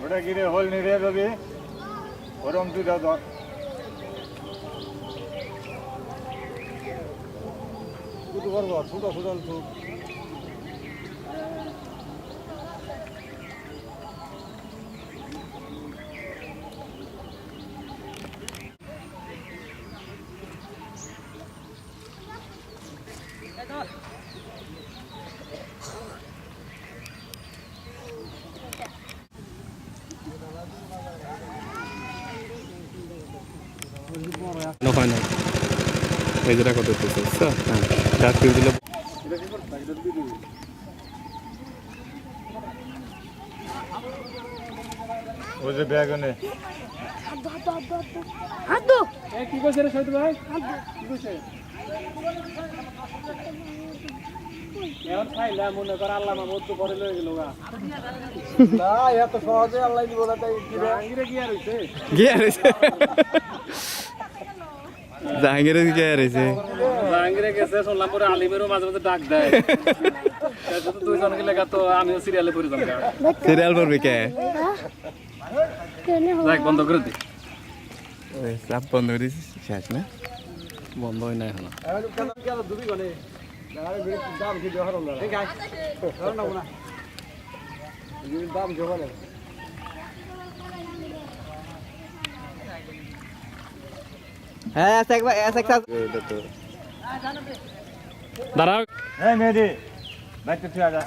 ওটা কি রে হল নি রে রবি ওরম তুই দাও ধর দুটো করবো ছোট ছোট তো হয় না এই যেটা কত দিতেছে হ্যাঁ ডাক দিলে ওই যে ব্যাগনে হাত দো কি কইছে রে শহীদ ভাই কি কইছে এখন খাইলা মনে কর আল্লাহ মাহমুদ তো পরে লয়ে গেল গা না এত সহজে আল্লাহ দিব না তাই কি রে আঙ্গিরে কি আর হইছে জাহাঙ্গীরের কি রয়েছে আঙ্গিরে গেছে শুনলাম পরে আলিমেরও মাঝে মাঝে ডাক দেয় তো দুইজনকে লেখা তো আমিও সিরিয়ালে পড়ে যাম সিরিয়াল পড়বে কে যাক বন্ধ করে দি ওই সব বন্ধ করে দিছিস শেষ না বন্ধ হয় না এখন কেন দুবি গনে দাম কি দেওয়ার না ঠিক আছে ধর না না দাম দেওয়া না হ্যাঁ একবার এক দাঁড়াও এই মেহেদি বাইক তুই আজা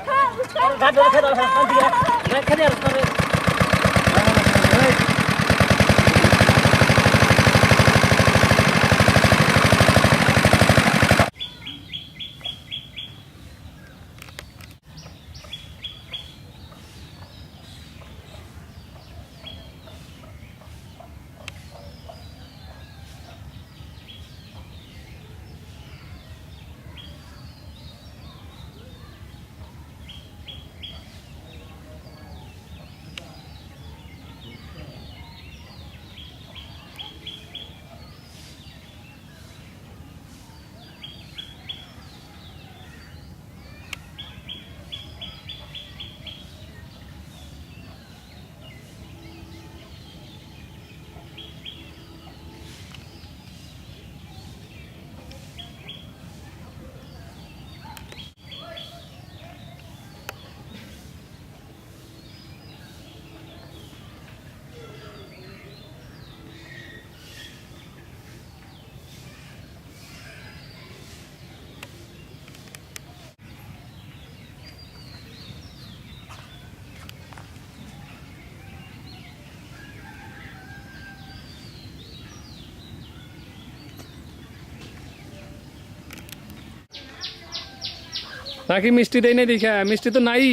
নাকি মিষ্টি দেয় না দেখা মিষ্টি তো নাই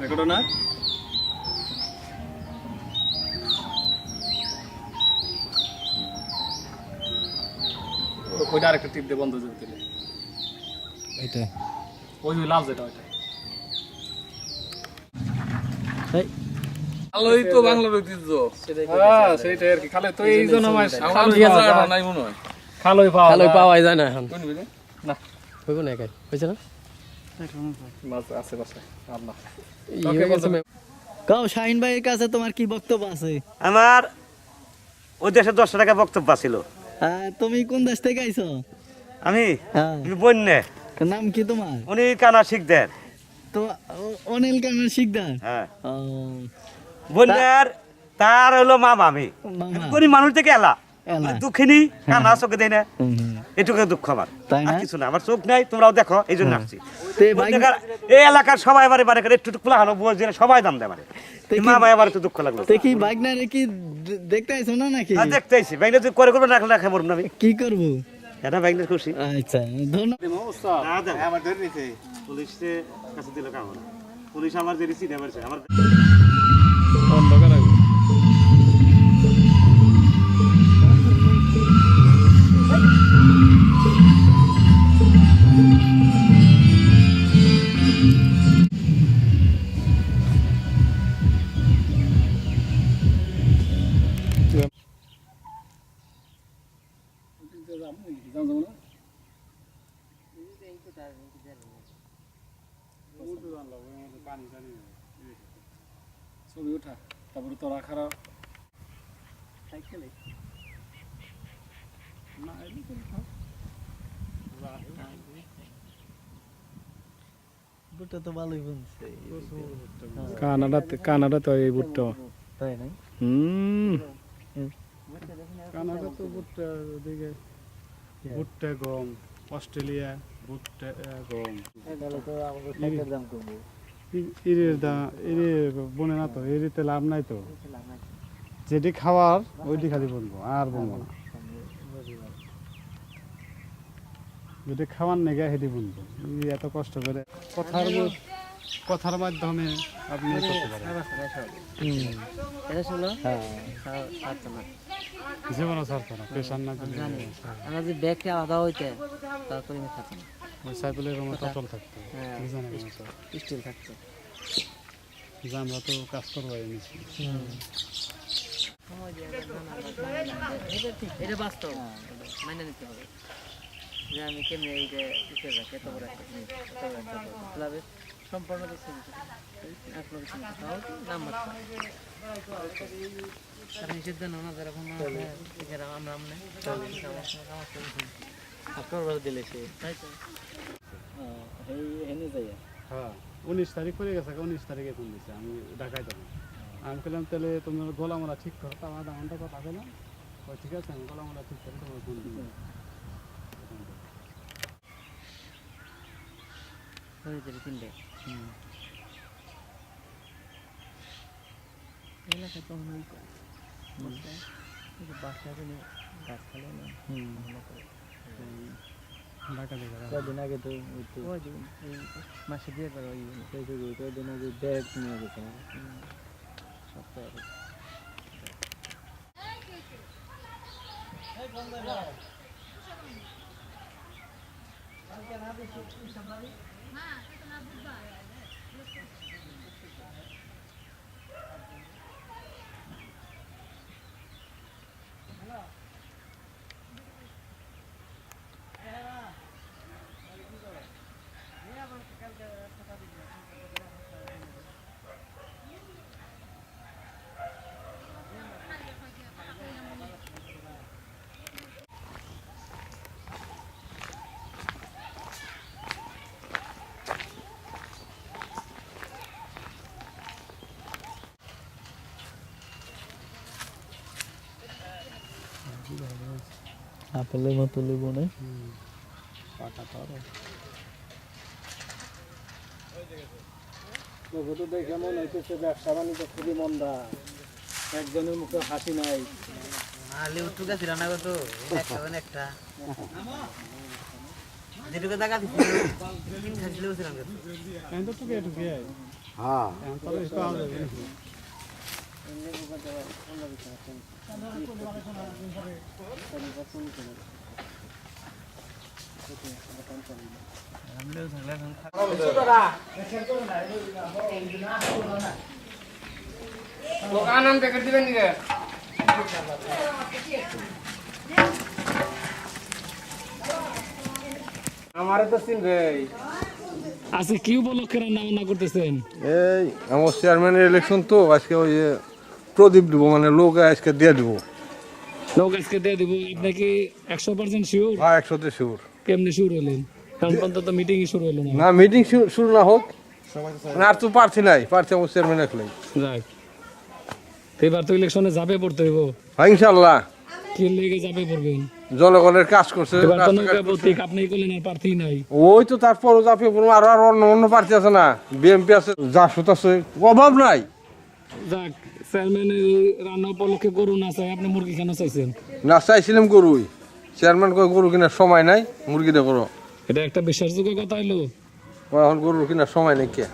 দেখো না ওইটা আরেকটা টিপ দিয়ে বন্ধ করে দিলে এটা ওই লাল যেটা ওইটা খালোই তো বাংলার ঐতিহ্য হ্যাঁ সেটাই আর কি খালে তো এই জন্য নাই মনে হয় খালোই পাওয়া যায় না এখন না হইব না একাই হইছে না মাছ আছে বাসা আল্লাহ কাও শাহিন ভাইয়ের কাছে তোমার কি বক্তব্য আছে? আমার ওই দেশে 10 টাকা বক্তব্য ছিল। তুমি কোন দেশ থেকে আইছো? আমি বন্যে। নাম কি তোমার? উনি কানা শিকদার। তো অনিল কানা শিকদার? হ্যাঁ বন্যার তার হলো মা মামি গরিব মানুষ থেকে এলা দুঃখিনী কানা চোখে দেয় না এটুকু দুঃখ আমার আর কিছু না আমার চোখ নাই তোমরাও দেখো এই জন্য আসছি এই এলাকার সবাই বারে বারে করে একটু খোলা হলো বুঝে সবাই দাম দেয় মানে মা ভাই আবার একটু দুঃখ লাগলো দেখি বাইকনারে কি দেখতে আইছো না নাকি? দেখতে আইছি বাইকনা তুই করে করবে না রাখা মরব না আমি কি করব এটা বাইকনার খুশি আচ্ছা ধন্যবাদ আমার ধরে নিছে পুলিশে কাছে দিল কাম না পুলিশ আমার যে রিসিট আমারছে আমার অন্ধকার ছবি উঠা তারপরে তোরা খারাপ বুটটা তো ভালোই বুনছে কানাডা তো এই ভুট্টা তাই না কানাডা তো ভুট্টা ওদিকে ভুট্টা গম অস্ট্রেলিয়া ভুট্টা গম তাহলে তো আমাদের টাকার দাম কমবে এর বনে না তো এরিতে লাভ নাই তো যেটি খাওয়ার ওইটি খালি বলবো আর বলবো না যেটি খাওয়ার নেগা সেটি বলবো এত কষ্ট করে কথার মাধ্যমে আপনি করতে পারেন জীবনও ছাড়তো না পেশার না আমরা যদি ব্যাগটা আলাদা হইতে তারপরে আমি থাকতাম ওই সাইকেলের মতো অটল থাকতো স্টিল থাকতো যে আমরা তো কাজ করবো এনেছি এটা বাস্তব মাইনে নিতে হবে যে আমি কেমনি এইটা উঠে রাখি এত বড় একটা জিনিস এত বড় একটা ক্লাবের সম্পূর্ণ নাম্বার নিষেধ না যারা আমরা আপনার দিলে সে তাই তো হ্যাঁ 19 তারিখ পরে গেছে 19 তারিখে ফোন দিচ্ছে আমি ঢাকায় যাবো আমি বললাম তাহলে তোমার গলামলা ঠিক করো তো আমার ঘন্টা কথা বললাম ঠিক আছে আমি গলামলা ঠিক করে তোমার ফোন দিচ্ছি তিনটে এলাকায় তো বাসায় গাছ খালে না ঢাকা থেকে কদিন আগে তো মাসে দিয়ে পারো কদিন আগে ব্যাগ নিয়ে গেছে সপ্তাহে আপেলের মতো লেবু না পাকা তো তো দেখে মনে হইতেছে ব্যবসা বাণিজ্য খুবই মন্দা একজনের মুখে হাসি নাই লেবু টুকা ছিল না তো একটা যেটুকু টাকা দিচ্ছিল তিন খাস লেবু ছিলাম এখন তো টুকে টুকে হ্যাঁ এখন তো বেশ পাওয়া যাবে দোকান প্যাকেট দিবেন নি আমারে তো চিনবে আচ্ছা কি উপলক্ষে রান্না বান্না করতেছেন? এই আমার চেয়ারম্যানের ইলেকশন তো আজকে ওই যে প্রদীপ দিব মানে লোক আজকে দিয়ে দিব লোক আজকে দিয়ে দিব আপনি কি 100% শিওর? হ্যাঁ 100তে শিওর কেমনে শিওর হলেন? কারণ পর্যন্ত মিটিং শুরু হলো না। না মিটিং শুরু না হোক আর তো প্রার্থী নাই প্রার্থী আমার চেয়ারম্যান একলাই যাক তো এবার তো ইলেকশনে যাবে পড়তে হইব হ্যাঁ ইনশাল্লাহ কি লেগে যাবে পড়বেন জনগণের কাজ করছে এবার তো নৌকা প্রতীক আপনি করলেন আর প্রার্থী নাই ওই তো তারপরও যাবে আর আর অন্য অন্য প্রার্থী আছে না বিএমপি আছে জাসদ আছে অভাব নাই যাক চেয়ারম্যানের রান্না উপলক্ষে গরু না চাই আপনি মুরগি কেন চাইছেন? না চাইছিলাম গরুই চেয়ারম্যান কয় গরু কেনার সময় নাই মুরগিটা করো এটা একটা বিশ্বাসযোগ্য কথা হইলো এখন গরু কেনার সময় নেই কে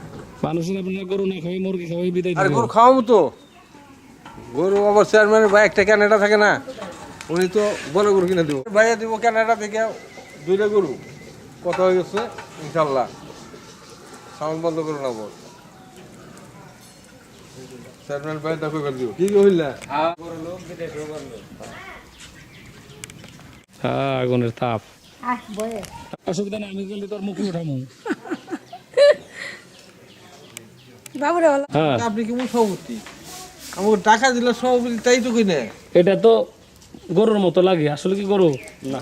মানুষের আপনারা গরু না খাওয়াই মুরগি খাওয়াই বিদায় আর দিবেন গরু খাওয়াবো তো গরু আবার চেয়ারম্যানের ভাই একটা ক্যানাডা থাকে না উনি তো বড় গরু কিনে দিব ভাইয়া দিব ক্যানাডা থেকে 2টা গরু কত হয়ে গেছে ইনশাল্লাহ সাউন্ড বন্ধ করুন আবার চেয়ারম্যান ভাই দেখো করে দিব কি হইলা আগুনের তাপ অসুবিধা নেই, আমি গেলে তোর মুখে উঠামু। হ্যাঁ, আপনি কেমন সভাপতি? আমাকে টাকা দিলে সভাপতি তাই তো কিনে। এটা তো গরুর মতো লাগে, আসলে কি গরু না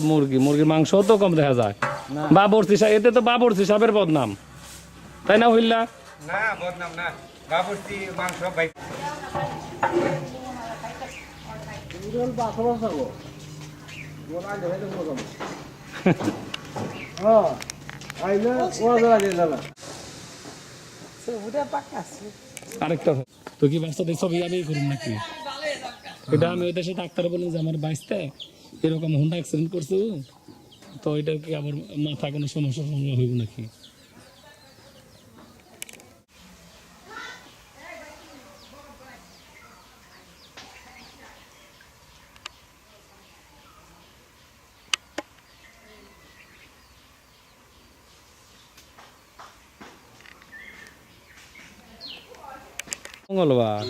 মুরগি, মুরগির মাংস তো কম দেখা যায়। বাবরচি সাহেব, এতে তো বাবরচি সাহেবের বদনাম, তাই না হইলা? না বদনাম না, বাবুর্চি মাংস ভাই আরেকটা তো কি বাচ্চাদের ছবি আমি করুন নাকি? এটা আমি ওই দেশে ডাক্তার বললাম যে আমার বাইসতে এরকম হুন্ডা অ্যাক্সিডেন্ট করছে, তো এটা কি আমার মাথা কোনো সমস্যা হইব নাকি? মঙ্গলবার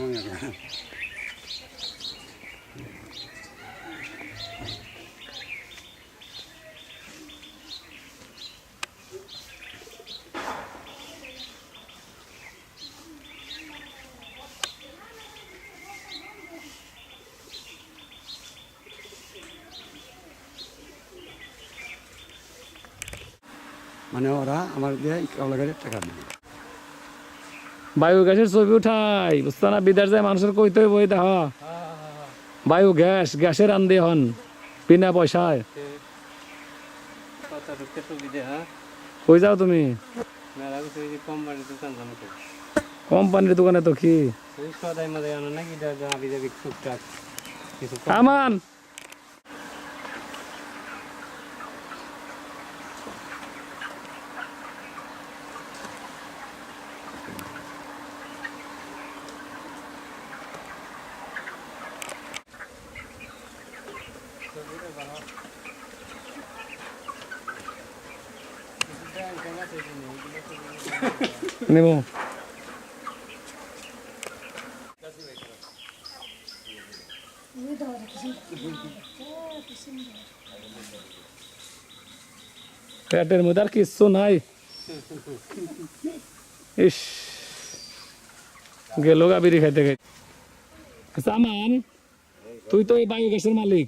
মানে ওরা আমার দিয়ে কলাগাড়ির টাকা নেয়। বায়ু গ্যাসের ছবি উঠাই, বুঝতো না? বিদেশ যায় মানুষের কইতে বই দেখ বায়ু গ্যাস, গ্যাসের আন্দে হন বিনা পয়সায়। কই যাও তুমি? কোম্পানির দোকানে তো কি আমান নেব। পেটের মধ্যে আর কিচ্ছু নাই। ইস গেল গা বিড়ি খাইতে খাইতে। সামান, তুই তো এই বায়ু গ্যাসের মালিক,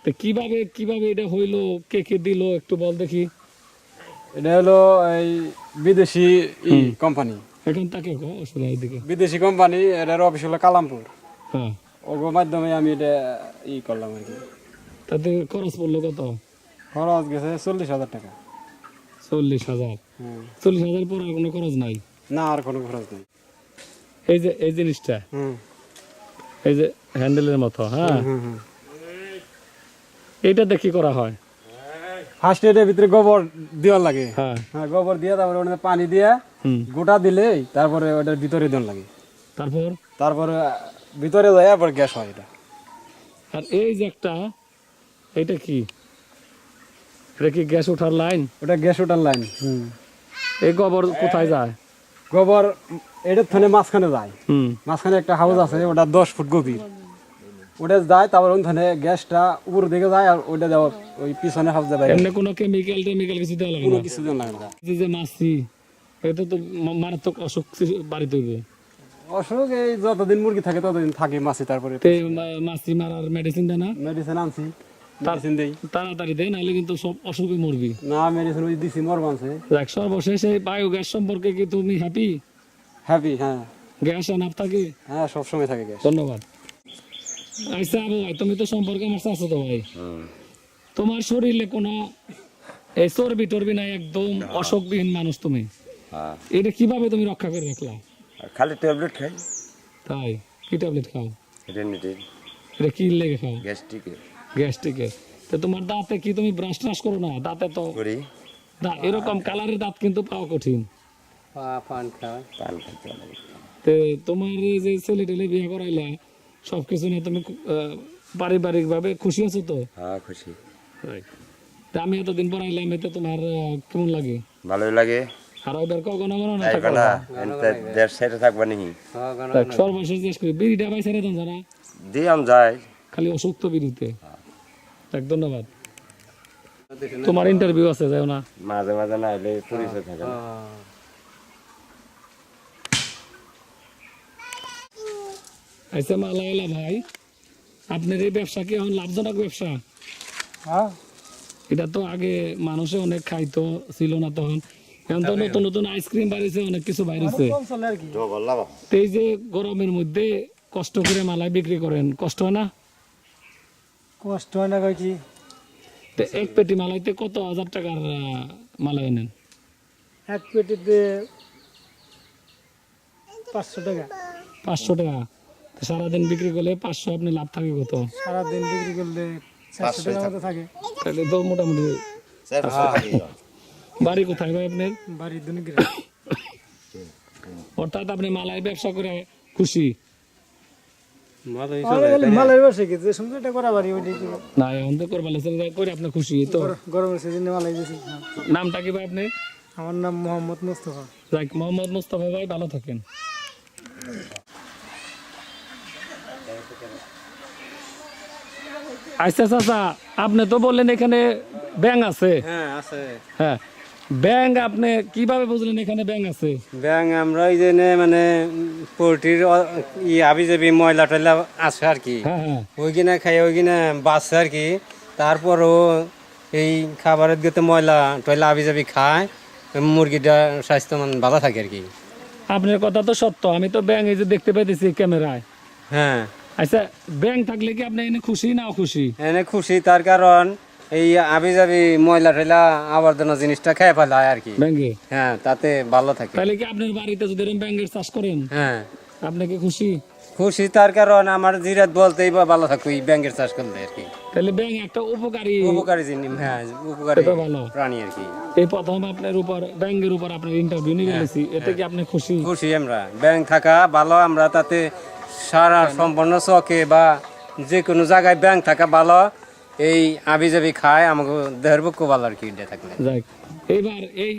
তো কিভাবে কিভাবে এটা হইলো, কে কে দিল একটু বল দেখি। এটা হলো এই বিদেশি কোম্পানি, এখন তাকে অসুবিধা দিকে বিদেশি কোম্পানি। এটার অফিস হলো কালামপুর। হ্যাঁ, ওর মাধ্যমে আমি এটা করলাম আর কি। তাতে খরচ পড়লো কত? খরচ গেছে 40,000 টাকা। 40,000? 40,000 পর আর কোনো খরচ নাই? না, আর কোনো খরচ নেই। এই যে এই জিনিসটা, এই যে হ্যান্ডেলের মতো, হ্যাঁ, এইটা দেখি করা হয়। ফার্স্ট এর ভিতরে গোবর দেওয়ার লাগে। হ্যাঁ, হ্যাঁ, গোবর দিয়ে তারপরে ওটা পানি দিয়ে গোটা দিলেই তারপরে ওটার ভিতরে দেওয়ার লাগে। তারপরে ভিতরে যায় আবার গ্যাস হয় এটা। আর এই যে একটা, এটা কি, এটা কি গ্যাস ওঠার লাইন? ওটা গ্যাস ওঠার লাইন। এই গোবর কোথায় যায়? গোবর এটার থানে মাঝখানে যায়। মাঝখানে একটা হাউস আছে, ওটা 10 ফুট গভীর। ওটা যায়, তারপর ওখানে গ্যাসটা উপর দিকে যায়, আর ওইটা দেওয়া ওই পিছনে হাউস যায়। এমনি কোনো কেমিক্যাল কিছু দেওয়া লাগে কোনো না? কিছু দেওয়া লাগে না। যে মাছি, এটা তো মারাত্মক অসুখ বাড়িতে হইবে। অসুখ এই যতদিন মুরগি থাকে ততদিন থাকে মাছি। তারপরে মাছি মারার মেডিসিন দেয় না? মেডিসিন আনছি, মেডিসিন দেই। তাড়াতাড়ি দেয়, নাহলে কিন্তু সব অসুখে মরবি। না, মেডিসিন ওই দিছি, মরবানছে। দেখ, সর্বশেষ এই বায়োগ্যাস সম্পর্কে কি তুমি হ্যাপি? হ্যাপি, হ্যাঁ। গ্যাস আনাপ থাকে? হ্যাঁ, সবসময় থাকে গ্যাস। ধন্যবাদ। আচ্ছা আবু ভাই, তুমি তো সম্পর্কে আমার চাচা তো ভাই, তোমার শরীরে কোনো এই চর্বি টর্বি নাই, একদম অসুখবিহীন মানুষ তুমি। এটা কিভাবে তুমি রক্ষা করে রাখলা? খালি ট্যাবলেট খাই। তাই? কি ট্যাবলেট খাও? রেনিটিন। এটা কি লেগে খাও? গ্যাস্ট্রিকে। গ্যাস্ট্রিকে। তো তোমার দাঁতে কি তুমি ব্রাশ ট্রাশ করো না? দাঁতে তো করি। এরকম কালারের দাঁত কিন্তু পাওয়া কঠিন। পান খাওয়া, পান খাইতে হবে। তো তোমার এই যে ছেলে টেলে বিয়ে করাইলা, সবকিছু নিয়ে তুমি পারিবারিক ভাবে খুশি আছো তো? হ্যাঁ, খুশি। তা আমি এতদিন পর আইলাম, এতে তোমার কেমন লাগে? ভালোই লাগে। আর ওদের কখনো না আইবা না, দেড় সাইডে থাকবা নাকি? সর্বশেষ জিজ্ঞেস করি, বিড়িটা ভাই ছেড়ে দেন যারা দিয়াম যায়। খালি অসুখ তো বিড়িতে। যাক, ধন্যবাদ। তোমার ইন্টারভিউ আছে, যাও না। মাঝে মাঝে না হলে পরিচয় থাকে না। আচ্ছা মালাওয়ালা ভাই, আপনার এই ব্যবসা কি এখন লাভজনক ব্যবসা? এটা তো আগে মানুষে অনেক খাইতো, ছিল না তখন। এখন তো নতুন নতুন আইসক্রিম বাড়িছে, অনেক কিছু বাইরেছে। তো এই যে গরমের মধ্যে কষ্ট করে মালাই বিক্রি করেন, কষ্ট হয় না? কষ্ট হয় না কি? তো এক পেটি মালাইতে কত হাজার টাকার মালাই নেন? এক পেটিতে 500 টাকা। 500 টাকা। তো সারাদিন বিক্রি করলে 500, আপনি লাভ থাকে কত? সারাদিন বিক্রি করলে 400 টাকা মতো থাকে। তাহলে তো মোটামুটি। বাড়ি কোথায় ভাই আপনার? বাড়ি দুনিগ্রাম। অর্থাৎ আপনি মালাই ব্যবসা করে খুশি? মালাই বসে কি যে সময় এটা করা বাড়ি ওইটাই তো। না, এখন তো করবা করে আপনি খুশি তো? গরমের সিজনে মালাই বেশি। নামটা কি ভাই আপনি? আমার নাম মোহাম্মদ মুস্তাফা। যাক, মোহাম্মদ মুস্তাফা ভাই, ভালো থাকেন। আচ্ছা চাচা, আপনি তো বললেন এখানে ব্যাংক আছে। হ্যাঁ আছে। হ্যাঁ, ব্যাংক আপনি কিভাবে বুঝলেন এখানে ব্যাংক আছে? ব্যাং আমরা ওই জন্য মানে পোলট্রির আবি যাবি ময়লা টয়লা আছে আর কি, হ্যাঁ হ্যাঁ, ওই কিনা খাই ওই কিনা বাঁচছে আর কি। তারপরও এই খাবারের গেতে ময়লা টয়লা আবি যাবি খায়, মুরগিটা স্বাস্থ্যমান ভালো থাকে আর কি। আপনার কথা তো সত্য, আমি তো ব্যাংক এই যে দেখতে পাইতেছি ক্যামেরায়। হ্যাঁ, আচ্ছা, ব্যাংক থাকলে কি আপনি এনে খুশি না অখুশি? এনে খুশি, তার কারণ এই আবি যাবি ময়লা টয়লা আবর্জনা জিনিসটা খেয়ে ফেলায় আর কি ব্যাংকে। হ্যাঁ, তাতে ভালো থাকে। তাহলে কি আপনার বাড়িতে যদি এরকম ব্যাংকের চাষ করেন, হ্যাঁ আপনি কি খুশি? খুশি, তার কারণ আমার জিরাত বলতেই বা ভালো থাকো এই ব্যাংকের চাষ করলে আর কি। তাহলে ব্যাংক একটা উপকারী উপকারী জিনিস, হ্যাঁ উপকারী এটা ভালো প্রাণী আর কি। এই প্রথম আপনার উপর ব্যাংকের উপর আপনার ইন্টারভিউ নিয়ে গেছি, এতে কি আপনি খুশি? খুশি আমরা, ব্যাংক থাকা ভালো, আমরা তাতে সারা সম্পূর্ণ চকে বা যে কোনো জায়গায় ব্যাংক থাকা ভালো। এই আবি যাবি খায় আমাকে দেহের পক্ষে ভালো আর কি এটা থাকলে। যাক, এইবার এই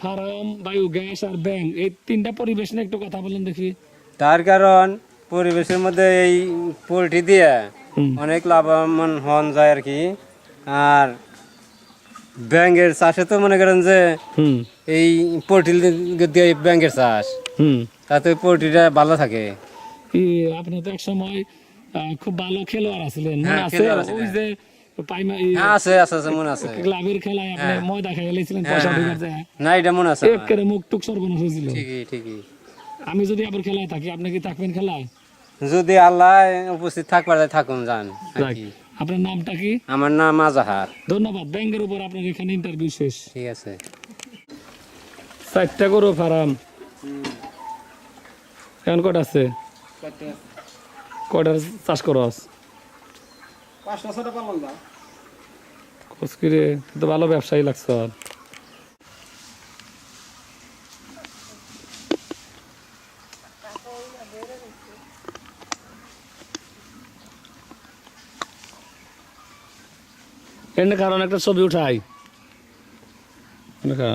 ফার্ম, বায়ু গ্যাস আর ব্যাংক, এই তিনটা পরিবেশ নিয়ে একটু কথা বলেন দেখি। তার কারণ পরিবেশের মধ্যে এই পোলট্রি দিয়ে হুম। অনেক লাভবান হন যায় আর কি। আর ব্যাংকের চাষে তো মনে করেন যে হুম এই পোলট্রি দিয়ে ব্যাংকের চাষ, হুম, তাতে পোলট্রিটা ভালো থাকে। আপনি তো এক সময় খুব ভালো খেলোয়াড় আছিলেন, মনে হ্যাঁ, আছে? খেলোয়াড় ছিলেন। ওই যে হ্যাঁ, আছে আছে আছে, মনে আছে। ক্লাবের খেলায় আপনি ময়দা খেয়ে গেছিলেন, পয়সা ঢুকার যায়, না এটা মনে আছে আমার। একেবারে মুখ টুক সর্বনাশ হয়েছিল। ঠিকই ঠিকই। আমি যদি আবার খেলায় থাকি, আপনি কি থাকবেন খেলায়? যদি আল্লাহ উপস্থিত থাকবার যায় থাকুন যান আর যাক, কি। আপনার নামটা কি? আমার নাম আজাহার। ধন্যবাদ। ব্যাংকের উপর আপনার এখানে ইন্টারভিউ শেষ। ঠিক আছে। 4টা গরু ফার্ম, এখন কটা আছে? কটার চাষ করস? 5-6টা পালন দাও। কসকিরে, তুই তো ভালো ব্যবসায়ী লাগছ। এর কারণ একটা ছবি উঠাই দেখা।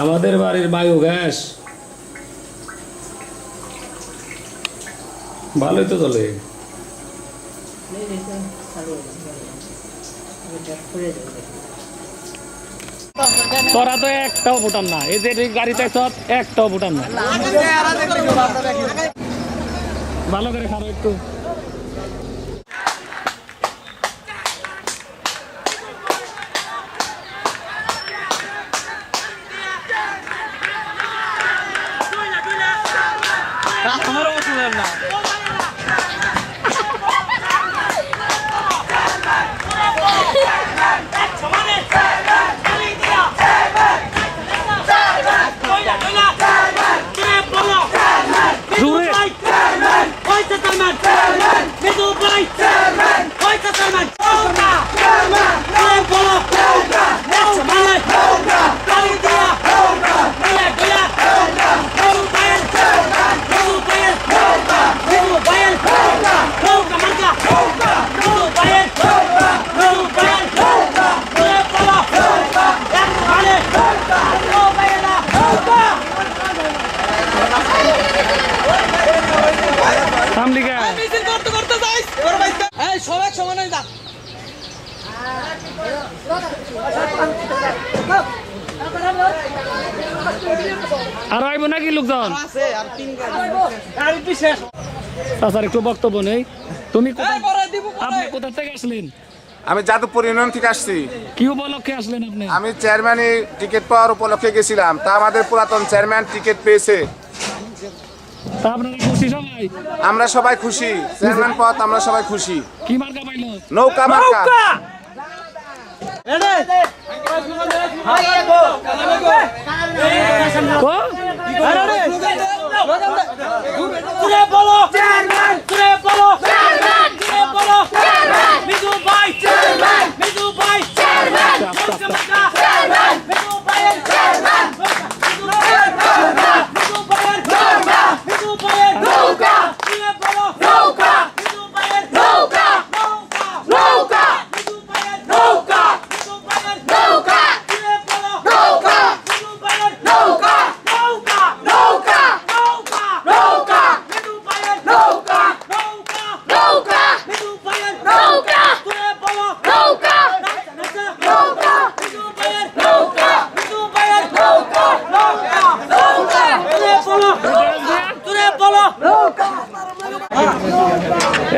আমাদের বাড়ির বায়ু গ্যাস ভালোই তো চলে। তোরা তো একটাও ভুটান না, এই যে গাড়িতে একটাও ভুটান না। ভালো করে খাবো একটু। না ভাই চেয়ারম্যান কয়টা চেয়ারম্যান নৌকা চেয়ারম্যান বলো নৌকা নৌকা নৌকা নৌকা নৌকা নৌকা নৌকা আর আইব নাকি লোকজন আচ্ছা একটু বক্তব্য নেই তুমি আপনি কোথা থেকে আসলেন আমি যাদবপুর ইউনিয়ন থেকে আসছি। কি উপলক্ষে আসলেন আপনি আমি চেয়ারম্যানই টিকিট পাওয়ার উপলক্ষে গেছিলাম, তা আমাদের পুরাতন চেয়ারম্যান টিকিট পেয়েছে। তা আপনারা খুশি সবাই আমরা সবাই খুশি, চেয়ারম্যান পদ আমরা সবাই খুশি। কি মার্কা পাইল নৌকা মার্কা।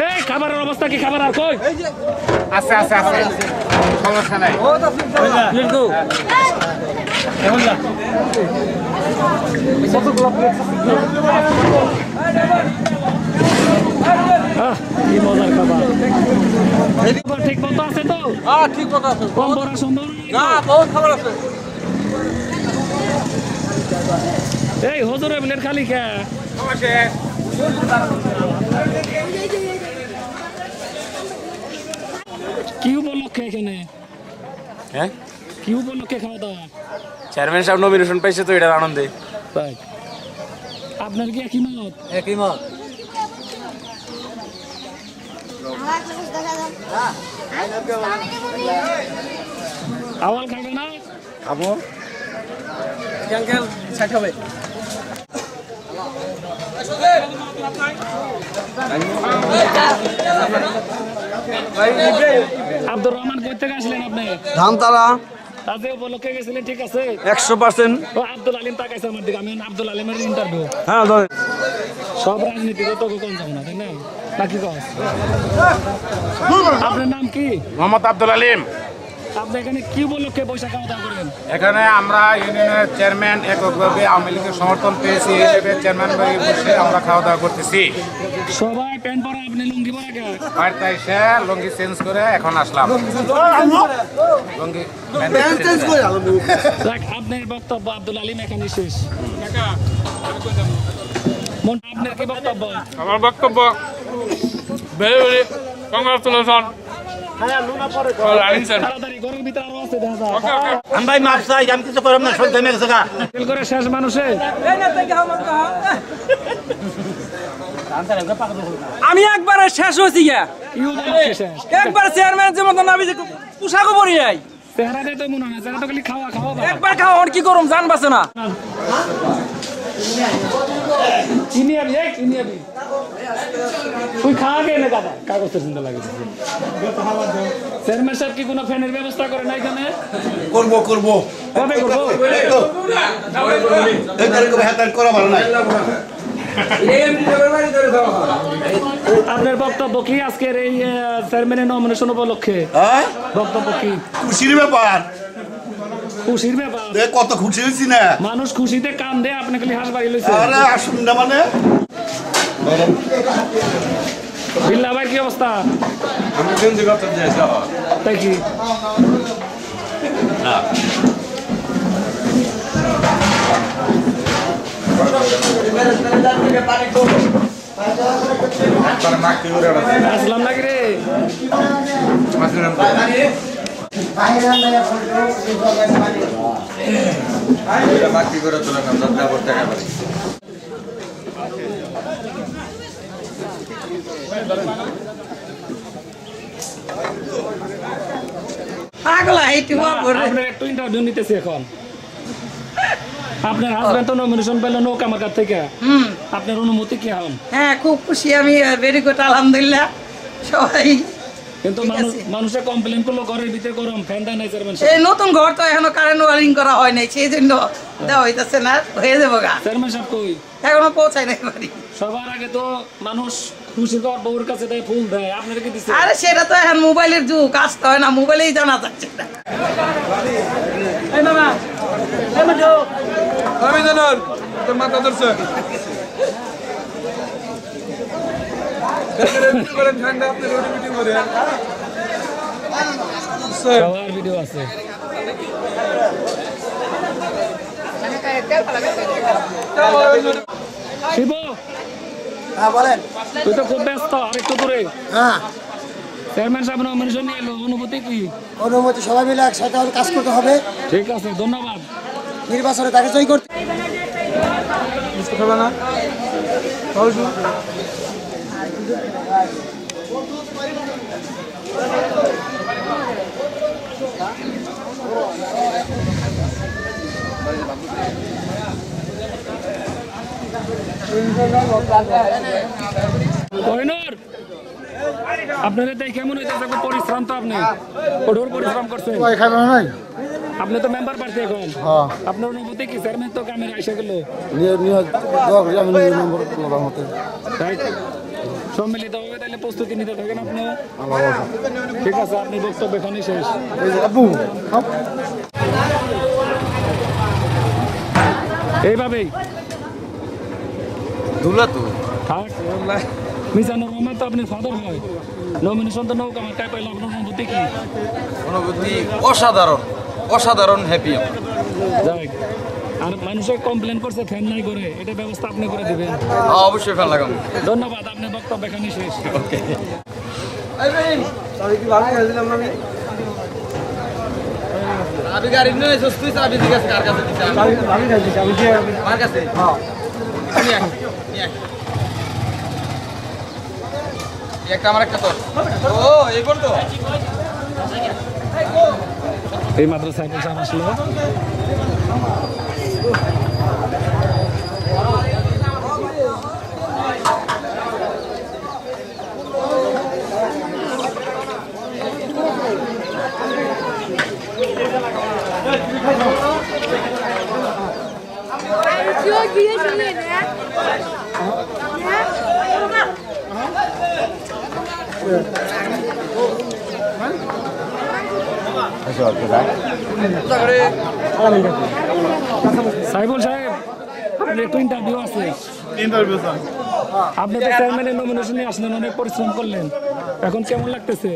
এই খাবারের অবস্থা কি খাবার আর কই আছে আছে আছে, সমস্যা নাই। কি মজার খাবার ঠিক মতো আছে তো হ্যাঁ ঠিক কথা আছে, কম করা সম্ভব না বহুত খাবার আছে। এই হজুরের প্লেট খালি খা কি উপলক্ষে এখানে হ্যাঁ, কি উপলক্ষে খাওয়া দাওয়া চেয়ারম্যান সাহেব নমিনেশন পাইছে তো এটার আনন্দে। তাই আপনার কি একই মত একই মত আওয়াল খাবে না খাবো। আব্দুর রহমান কই থেকে আসলেন আপনি ধানতলা তাতে উপলক্ষে গেছিলেন ঠিক আছে 100%। ও আব্দুল আলিম তাকাইছে আমার দিকে আমি আব্দুল আলিমের ইন্টারভিউ হ্যাঁ সব রাজনীতিগত কোন যাব না তাই না নাকি কস আপনার নাম কি মোহাম্মদ আব্দুল আলিম। আপনি এখানে কি উপলক্ষে পয়সা খাওয়া দাওয়া করবেন এখানে আমরা ইউনিয়নের চেয়ারম্যান এককভাবে আওয়ামী লীগের সমর্থন পেয়েছি, এই হিসেবে চেয়ারম্যান বাড়ি বসে আমরা খাওয়া দাওয়া করতেছি। সবাই প্যান্ট পরা আপনি লুঙ্গি পরা কে বাড়িতে এসে লুঙ্গি চেঞ্জ করে এখন আসলাম। লুঙ্গি দেখ আপনার বক্তব্য আব্দুল আলিম এখানে শেষ আপনার কি বক্তব্য আমার বক্তব্য ভেরি ভেরি কংগ্রাচুলেশন তাড়াতাড়ি ঘরের ভিতরে আরো আছে দেখা যায় আমি ভাই মাপ চাই, আমি কিছু করব না, সব থেমে গেছে গা। ফেল করে শেষ মানুষে আমি একবারে শেষ হয়েছি গা, কি উপলক্ষে শেষ একবার চেয়ারম্যান যে মতন আমি যে পোশাকও পরি নাই, চেহারা দিয়ে তো মনে হয় না চেহারা তো খালি খাওয়া খাওয়া বাবা। একবার খাওয়া আর কি করুম জান বাসে না। চিনি আবি চিনি আবি তুই খাওয়া কে না দাদা কাগজের চিন্তা লাগে চেয়ারম্যান সাহেব কি কোনো ফ্যানের ব্যবস্থা করে না এখানে করবো করবো কবে করবো করা ভালো নাই। আপনার বক্তব্য কি আজকের এই চেয়ারম্যানের নমিনেশন উপলক্ষে হ্যাঁ, বক্তব্য কি খুশির ব্যাপার, খুশির ব্যাপার কত খুশি হয়েছি না। মানুষ খুশিতে কান্দে আপনি খালি হাস বাড়ি লইছে আরে আসুন না মানে বিল্লা ভাই কি অবস্থা তাই কি আসলাম নাকি রে আপনার একটু ইন্টারভিউ নিতেছি এখন আপনার হাজবেন্ড তো নমিনেশন পেল নৌকা মার্কার থেকে আপনার অনুমতি কি হন? হ্যাঁ খুব খুশি আমি, ভেরি গুড, আলহামদুলিল্লাহ। সবাই কিন্তু মানুষে কমপ্লেন করলো ঘরের ভিতরে গরম, ফ্যান দেয় নাই চেয়ারম্যান এই নতুন ঘর তো এখনো কারেন্ট ওয়ারিং করা হয় নাই, সেই জন্য দেওয়া হইতেছে না, হয়ে যাবো গা। চেয়ারম্যান সাহেব কই? এখনো পৌঁছাই নাই বাড়ি। সবার আগে তো মানুষ খুশি কর বউর কাছে দেয়, ফুল দেয়, আপনারা কি দিচ্ছে? আরে সেটা তো এখন মোবাইলের যুগ, আসতে হয় না, মোবাইলেই জানা যাচ্ছে না। মাথা ধরছে ঠান্ডা আপনি রোডে মিটিং করে সবার ভিডিও আছে। শিব, হ্যাঁ বলেন। তুই তো খুব ব্যস্ত, আরেকটু দূরে। হ্যাঁ, চেয়ারম্যান সাহেব নমিনেশন নিয়ে এলো, অনুভূতি কি? অনুমতি সবাই মিলে একসাথে কাজ করতে হবে। ঠিক আছে, ধন্যবাদ। নির্বাচনে তাকে জয় করতে হবে না কোহিনূর, আপনারা তাই কেমন হইতেছে? খুব পরিশ্রম তো, আপনি কঠোর পরিশ্রম করছেন। আপনি তো মেম্বার প্রার্থী এখন, আপনার অনুভূতি কি? চেয়ারম্যান তো কামের আইসা গেল, তাই সম্মিলিত ভাবে তাহলে প্রস্তুতি নিতে থাকেন আপনি। ঠিক আছে, আপনি বক্তব্য এখানেই শেষ। এইভাবেই থাক। মিজানুর রহমান তো আপনার ফাদার হয়, নমিনেশন তো নৌকা মার্কায় পাইলে আপনার অনুভূতি কি? অনুভূতি অসাধারণ, অসাধারণ হ্যাপি। যাই, আর মানুষের কমপ্লেন করছে ফ্যান নাই করে, এটা ব্যবস্থা আপনি করে দিবেন। অবশ্যই ফ্যান লাগাবো। ধন্যবাদ, আপনার বক্তব্য এখানেই শেষ। আমি গাড়ি নিয়ে এসেছি, তুই চাবি দিয়ে গেছে কার কাছে দিছিস? আমার কাছে। একটা আমার একটা তোর। ও এই কোন তো? এই মাত্র সাইকেল সাহেব আসলো। সাইবুল সাহেব, আপনার একটু ইন্টারভিউ আছে। আপনি তো চেয়ারম্যানের নমিনেশন নিয়ে আসলেন, অনেক পরিশ্রম করলেন, এখন কেমন লাগতেছে?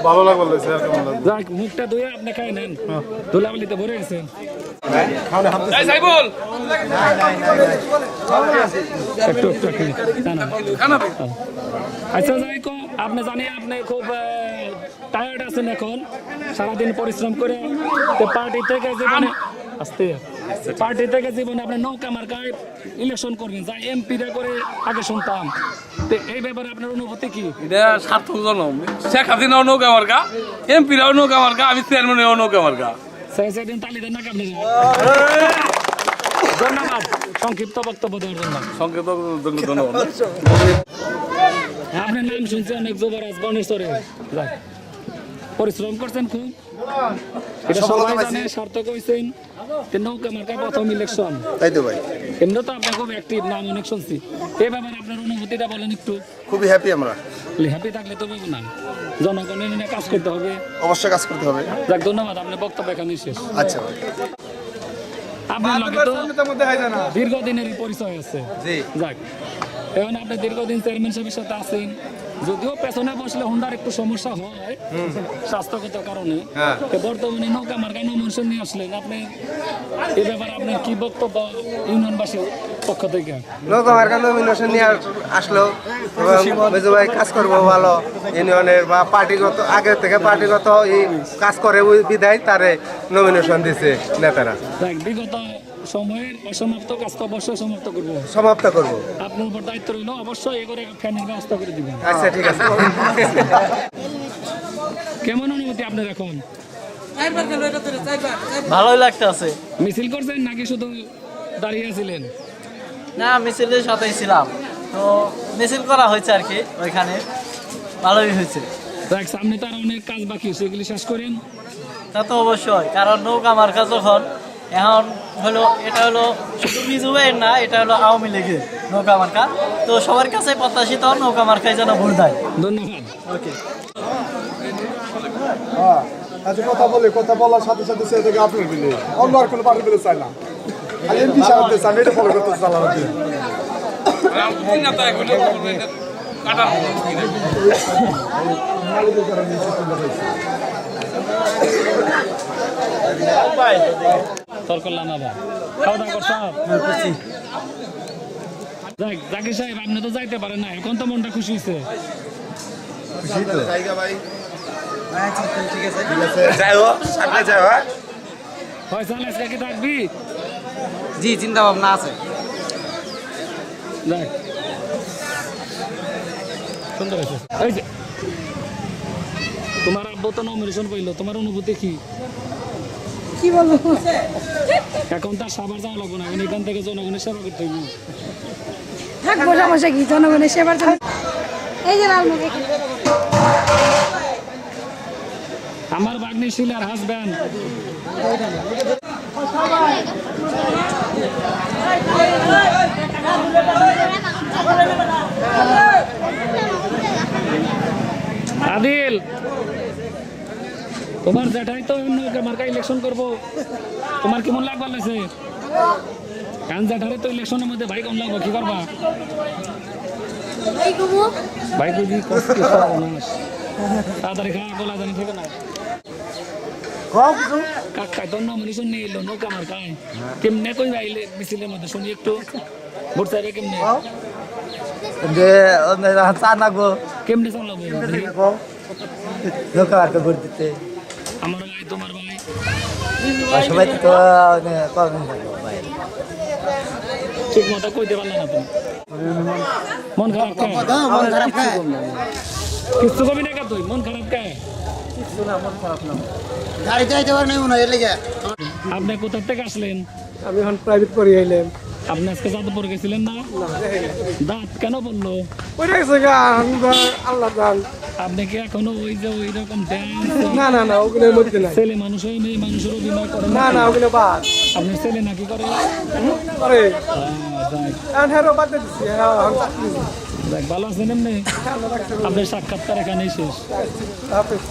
ভালো লাগলো স্যার, কেমন লাগলো? যাক, মুখটা ধুয়ে আপনি খাই নেন, ধুলাবালিতে ভরে গেছেন। আচ্ছা যাই কো, আপনি জানি আপনি খুব টায়ার্ড আছেন এখন, সারাদিন পরিশ্রম করে। তো পার্টি থেকে জীবনে আসতে পার্টি থেকে জীবনে আপনি নৌকা মার্কায় ইলেকশন করবেন, যা এমপিরা করে আগে শুনতাম। তো এই ব্যাপারে আপনার অনুভূতি কি? এটা সার্থক জনম। শেখ হাসিনাও নৌকা মার্কা, এমপিরাও নৌকা মার্কা, আমি চেয়ারম্যানও নৌকা মার্কা। সেদিন তালি দেন না আপনারা। ধন্যবাদ সংক্ষিপ্ত বক্তব্য দেওয়ার জন্য। সংক্ষেপ ধন্যবাদ। আপনার নাম শুনছি অনেক, যুবরাজ বনেশ্বরে। পরিশ্রম করছেন খুব, এটা সবাই জানে, সার্থক হয়েছেন। নৌকা মার্কা প্রথম ইলেকশন, তাই তো ভাই, এমনি তো আপনার খুব অ্যাক্টিভ, নাম অনেক শুনছি। এই ব্যাপারে আপনার অনুভূতিটা বলেন একটু। খুবই হ্যাপি আমরা। হ্যাপি থাকলে তো বলবো না, জনগণের নিয়ে কাজ করতে হবে, অবশ্যই কাজ করতে হবে। যাক, ধন্যবাদ, আপনার বক্তব্য এখানেই শেষ। আচ্ছা ভাই, আপনার লগে তো দীর্ঘদিনের পরিচয় আছে। যাক, এখন আপনি দীর্ঘদিন চেয়ারম্যান সাহেবের সাথে আছেন, যদিও পেছনে বসলে হুন্ডার একটু সমস্যা হয় স্বাস্থ্যগত কারণে, তো বর্তমানে নৌকা মার্কা নমিনেশন নিয়ে আসলেন, আপনি এই ব্যাপারে আপনার কি বক্তব্য ইউনিয়নবাসীর পক্ষ থেকে? নৌকা মার্কা নমিনেশন নিয়ে আসলো, মেজো ভাই কাজ করবো ভালো ইউনিয়নের বা পার্টিগত আগে থেকে পার্টিগত এই কাজ করে ওই বিধায় তারে নমিনেশন দিছে নেতারা। বিগত সময়ের অসমাপ্ত কাজ তো অবশ্যই সমাপ্ত করবো। আপনার উপর দায়িত্ব রইল, অবশ্যই এ করে ফ্যানের ব্যবস্থা করে দিবেন। আচ্ছা ঠিক আছে। কেমন অনুভূতি আপনার এখন? ভালোই লাগতেছে। মিছিল করছেন নাকি শুধু দাঁড়িয়ে ছিলেন? না, মিছিলের সাথেই ছিলাম, তো মিছিল করা হয়েছে আর কি, ওইখানে ভালোই হয়েছে। দেখ, সামনে তো আর অনেক কাজ বাকি, সেগুলি শেষ করেন। তা তো অবশ্যই, কারণ নৌকা মার্কা যখন এখন হলো, এটা হলো শুধু মিজুবের না, এটা হলো আওয়ামী লীগের নৌকা মার্কা, তো সবার কাছে প্রত্যাশিত নৌকা মার্কায় যেন ভোট দেয়। ধন্যবাদ। ওকে। আচ্ছা, কথা বলার সাথে সাথে সে থেকে আপনার বিলে অন্য আর কোনো পার্টি বিলে চাই না, খালি এমপি সাহেব চাই, এটা ফলো করতে চালানো দিয়ে তর্ক করলাম আবার। খাওয়া দাওয়া করছো? জাকির সাহেব, আপনি তো যাইতে পারেন না, এখন তো মনটা খুশি হয়েছে। ফয়সাল, আজকে কি থাকবি? জি, চিন্তা ভাবনা আছে। দেখ, সুন্দর আছে। এই যে তোমার আব্বু তো নমিনেশন পাইলো, তোমার অনুভূতি কি? কি বলবো, এখন তার সাবার যাওয়া লাগবে না, এখন এখান থেকে জনগণের সেবা করতে হইব। থাকবো সমস্যা কি, জনগণের সেবার জন্য। এই যে লালমুখ আমার বাগনি শিলার হাজব্যান্ড। আদিল, তোমার জ্যাঠাই তো মার্কা ইলেকশন করবো, তোমার কেমন লাগবার লাগছে? কারণ জ্যাঠারে তো ইলেকশনের মধ্যে ভাই কম লাগবো, কি করবা? ভাই বুঝি তাড়াতাড়ি খাওয়া গোলা জানি থেকে না কাকাই তো নমিনেশন নিয়ে এলো নৌকা মার্কায়, কেমনে কই আইলে মিছিলের মধ্যে শুনি একটু ভোট চাইবে কেমনে? চা নাগো কেমনে চালাবো নৌকা মার্কা ভোট দিতে, আমার ভাই তোমার ভাই সবাই তো ঠিক মতো কইতে পারলাম না তুমি। মন খারাপ কে? কিছু কবি না তুই, মন খারাপ কে? গাড়ি যাইতে পারে নাই মনে হয় লেগে। আপনি কোথা থেকে আসলেন? আমি এখন প্রাইভেট পড়ি আইলাম। আপনি আজকে যাদবপুর গেছিলেন না? দাঁত কেন বললো? আল্লাহ জান। আপনি কি এখনো ওই যে ওই রকম না না না, ওগুলোর মধ্যে নাই। ছেলে মানুষ হয়ে মেয়ে মানুষের অভিনয় করে না না, ওগুলো বাদ। আপনার ছেলে নাকি করে? করে যাই, এখন হেরো বাদ দিচ্ছি। ভালো আছেন এমনি? আপনার সাক্ষাৎকার এখানেই শেষ। হাফেজ।